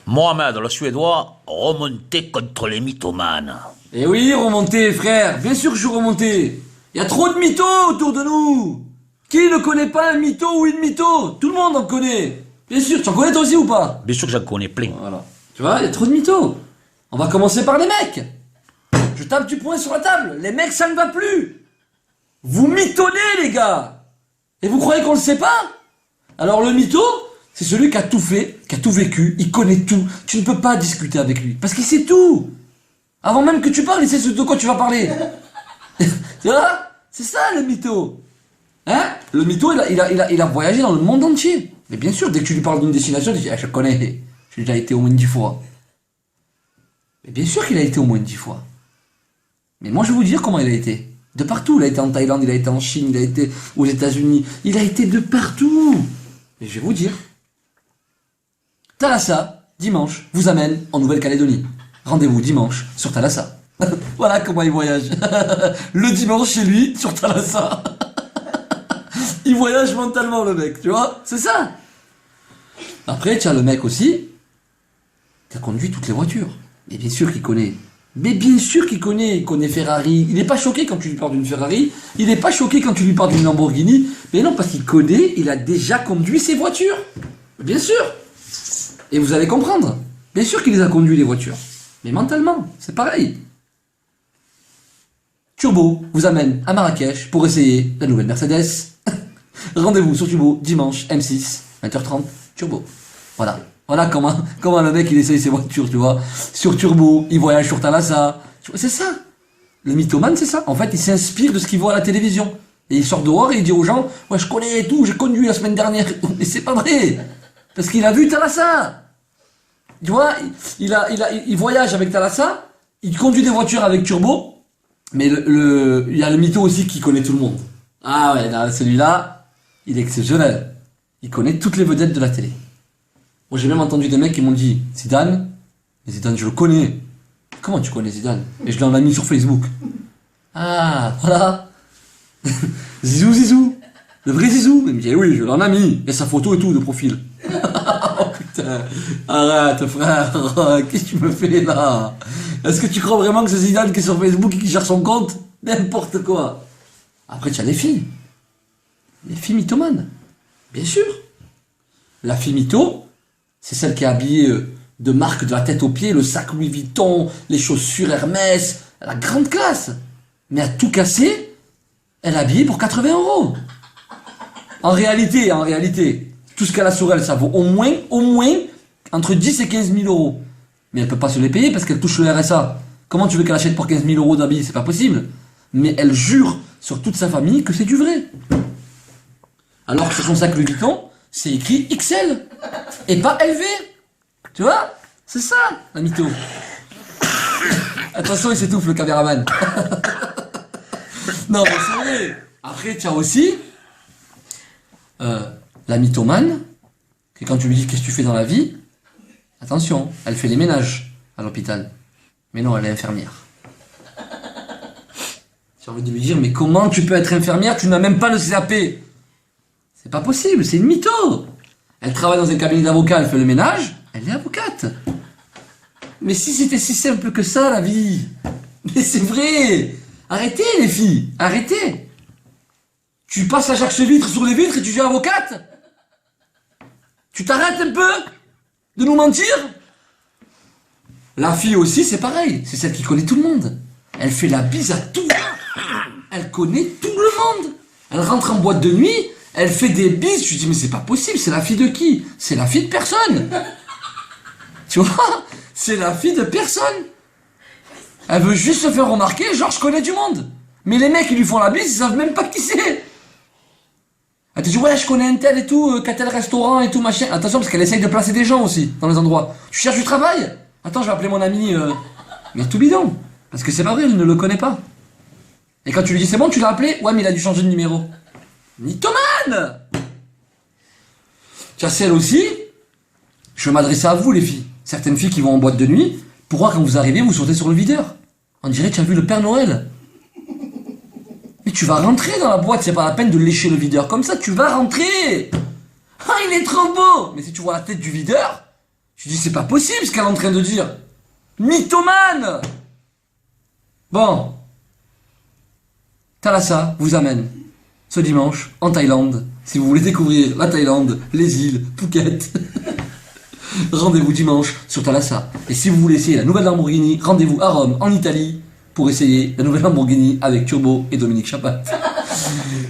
Mohamed, le Suédois, remonté contre les mythomanes. Eh oui, remonté, frère. Bien sûr que je suis remonté. Il y a trop de mythos autour de nous. Qui ne connaît pas un mytho ou une mytho? Tout le monde en connaît. Bien sûr, tu en connais toi aussi ou pas? Bien sûr que j'en connais plein. Voilà. Tu vois, il y a trop de mythos. On va commencer par les mecs. Je tape du poing sur la table. Les mecs, ça ne va plus. Vous mythonnez, les gars. Et vous croyez qu'on le sait pas? Alors le mytho, c'est celui qui a tout fait, qui a tout vécu, il connaît tout. Tu ne peux pas discuter avec lui, parce qu'il sait tout. Avant même que tu parles, il sait ce de quoi tu vas parler. Tu vois? C'est ça le mytho. Hein? Le mytho, il a voyagé dans le monde entier. Mais bien sûr, dès que tu lui parles d'une destination, tu dis, ah, je connais, j'ai déjà été au moins 10 fois. Mais bien sûr qu'il a été au moins 10 fois. Mais moi, je vais vous dire comment il a été. De partout. Il a été en Thaïlande, il a été en Chine, il a été aux États-Unis. Il a été de partout. Et je vais vous dire. Thalassa, dimanche, vous amène en Nouvelle-Calédonie. Rendez-vous dimanche sur Thalassa. Voilà comment il voyage. Le dimanche chez lui, sur Thalassa. Il voyage mentalement, le mec, tu vois? C'est ça. Après, tu as le mec aussi qui a conduit toutes les voitures. Et bien sûr qu'il connaît. Mais bien sûr qu'il connaît. Il connaît Ferrari. Il n'est pas choqué quand tu lui parles d'une Ferrari. Il n'est pas choqué quand tu lui parles d'une Lamborghini. Mais non, parce qu'il connaît, il a déjà conduit ses voitures. Bien sûr. Et vous allez comprendre. Bien sûr qu'il les a conduit, les voitures. Mais mentalement, c'est pareil. Turbo vous amène à Marrakech pour essayer la nouvelle Mercedes. Rendez-vous sur Turbo, dimanche, M6, 20h30, Turbo. Voilà. Voilà comment le mec il essaye ses voitures, tu vois. Sur Turbo, il voyage sur Thalassa. C'est ça. Le mythomane, c'est ça. En fait, il s'inspire de ce qu'il voit à la télévision. Et il sort dehors et il dit aux gens, ouais, je connais tout, j'ai conduit la semaine dernière. Mais c'est pas vrai. Parce qu'il a vu Thalassa. Tu vois, il voyage avec Thalassa, il conduit des voitures avec Turbo, mais il y a le mytho aussi qui connaît tout le monde. Ah ouais, là, celui-là, il est exceptionnel. Il connaît toutes les vedettes de la télé. Moi, j'ai même entendu des mecs qui m'ont dit, Zidane, mais Zidane, je le connais. Comment tu connais Zidane? Et je l'en ai mis sur Facebook. Ah, voilà. Zizou. Le vrai Zizou. Il me dit, oui, je l'en ai mis. Il y a sa photo et tout de profil. Oh putain. Arrête, frère. Qu'est-ce que tu me fais là? Est-ce que tu crois vraiment que c'est Zidane qui est sur Facebook et qui gère son compte? N'importe quoi. Après, tu as les filles. Les filles mythomanes. Bien sûr. La fille mytho, c'est celle qui est habillée de marque de la tête aux pieds, le sac Louis Vuitton, les chaussures Hermès, la grande classe. Mais à tout casser, elle est habillée pour 80 €. En réalité, tout ce qu'elle a sur elle, ça vaut au moins, entre 10 et 15 000 €. Mais elle peut pas se les payer parce qu'elle touche le RSA. Comment tu veux qu'elle achète pour 15 000 € d'habits? C'est pas possible. Mais elle jure sur toute sa famille que c'est du vrai. Alors que sur son sac Louis Vuitton, c'est écrit XL. Et pas LV. Tu vois? C'est ça, la mytho. Attention, il s'étouffe le caméraman. Non, mais c'est vrai. Après, tu as aussi la mythomane, que quand tu lui dis qu'est-ce que tu fais dans la vie, attention, elle fait les ménages à l'hôpital. Mais non, elle est infirmière. J'ai envie de lui dire, mais comment tu peux être infirmière? Tu n'as même pas le CAP. C'est pas possible, c'est une mytho. Elle travaille dans un cabinet d'avocat, elle fait le ménage, elle est avocate. Mais si c'était si simple que ça, la vie. Mais c'est vrai. Arrêtez, les filles, arrêtez. Tu passes à chaque vitre sur les vitres et tu dis avocate? Tu t'arrêtes un peu de nous mentir? La fille aussi, c'est pareil. C'est celle qui connaît tout le monde. Elle fait la bise à tout. Elle connaît tout le monde. Elle rentre en boîte de nuit, elle fait des bises. Je dis, mais c'est pas possible, c'est la fille de qui? C'est la fille de personne. Tu vois? C'est la fille de personne. Elle veut juste se faire remarquer, genre je connais du monde. Mais les mecs qui lui font la bise, ils savent même pas qui c'est. Elle te dit, ouais, je connais un tel et tout, qu'a tel restaurant et tout, machin. Attention, parce qu'elle essaye de placer des gens aussi, dans les endroits. Tu cherches du travail? Attends, je vais appeler mon ami, mais tout bidon. Parce que c'est pas vrai, elle ne le connaît pas. Et quand tu lui dis, c'est bon, tu l'as appelé? Ouais, mais il a dû changer de numéro. Mythomane! Tu as celle aussi, je vais m'adresser à vous, les filles. Certaines filles qui vont en boîte de nuit, pourquoi quand vous arrivez, vous sautez sur le videur? On dirait que tu as vu le Père Noël. Mais tu vas rentrer dans la boîte, c'est pas la peine de lécher le videur comme ça, tu vas rentrer. Ah, il est trop beau. Mais si tu vois la tête du videur, Je dis, c'est pas possible ce qu'elle est en train de dire. Mythomane! Bon. Thalassa vous amène ce dimanche en Thaïlande. Si vous voulez découvrir la Thaïlande, les îles, Phuket, rendez-vous dimanche sur Thalassa. Et si vous voulez essayer la nouvelle Lamborghini, rendez-vous à Rome, en Italie, pour essayer la nouvelle Lamborghini avec Turbo et Dominique Chapat.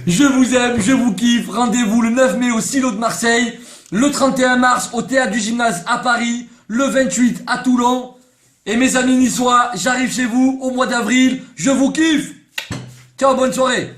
Je vous aime, je vous kiffe. Rendez-vous le 9 mai au Silo de Marseille, le 31 mars au Théâtre du Gymnase à Paris, le 28 à Toulon. Et mes amis niçois, j'arrive chez vous au mois d'avril. Je vous kiffe. Ciao, bonne soirée.